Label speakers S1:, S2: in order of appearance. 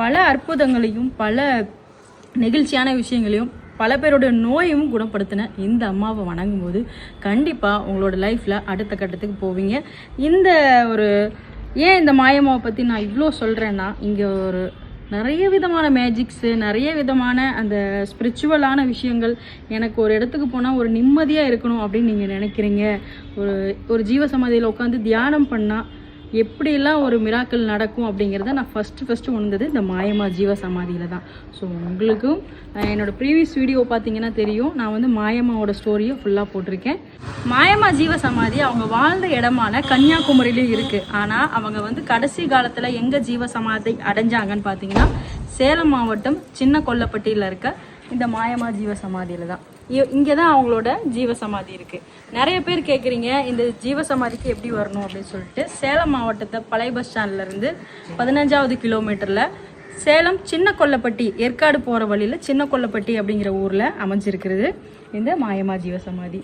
S1: பல அற்புதங்களையும் பல நெகிழ்ச்சியான விஷயங்களையும் பல பேரோட நோயும் குணப்படுத்தின இந்த அம்மாவை வணங்கும் போது கண்டிப்பாக உங்களோட லைஃப்பில் அடுத்த கட்டத்துக்கு போவீங்க. இந்த ஒரு ஏன் இந்த மாயம்மாவை பற்றி நான் இவ்வளோ சொல்கிறேன்னா, இங்கே ஒரு நிறைய விதமான மேஜிக்ஸு, நிறைய விதமான அந்த ஸ்பிரிச்சுவலான விஷயங்கள். எனக்கு ஒரு இடத்துக்கு போனால் ஒரு நிம்மதியாக இருக்கணும் அப்படின்னு நீங்கள் நினைக்கிறீங்க, ஒரு ஜீவசமாதியில் உட்காந்து தியானம் பண்ணால் எப்படிலாம் ஒரு மிராக்கள் நடக்கும் அப்படிங்கிறத நான் ஃபஸ்ட்டு உணர்ந்தது இந்த மாயம்மா ஜீவசமாதியில் தான். ஸோ உங்களுக்கும் என்னோடய ப்ரீவியஸ் வீடியோ பார்த்தீங்கன்னா தெரியும், நான் வந்து மாயம்மாவோட ஸ்டோரியை ஃபுல்லாக போட்டிருக்கேன். மாயம்மா ஜீவசமாதி அவங்க வாழ்ந்த இடமான கன்னியாகுமரியிலே இருக்குது. ஆனால் அவங்க வந்து கடைசி காலத்தில் எங்கே ஜீவசமாதி அடைஞ்சாங்கன்னு பார்த்தீங்கன்னா சேலம் மாவட்டம் சின்ன கொல்லப்பட்டியில் இருக்க இந்த மாயம்மா ஜீவசமாதியில் தான். இங்கே தான் அவங்களோட ஜீவசமாதி இருக்குது. நிறைய பேர் கேட்குறீங்க இந்த ஜீவசமாதிக்கு எப்படி வரணும் அப்படின்னு சொல்லிட்டு. சேலம் மாவட்டத்தை பழைய பஸ் ஸ்டாண்ட்லேருந்து 15வது கிலோமீட்டரில் சேலம் சின்ன கொல்லப்பட்டி, ஏற்காடு போகிற வழியில் சின்ன கொல்லப்பட்டி அப்படிங்கிற ஊரில் அமைஞ்சிருக்கிறது இந்த மாயம்மா ஜீவசமாதி.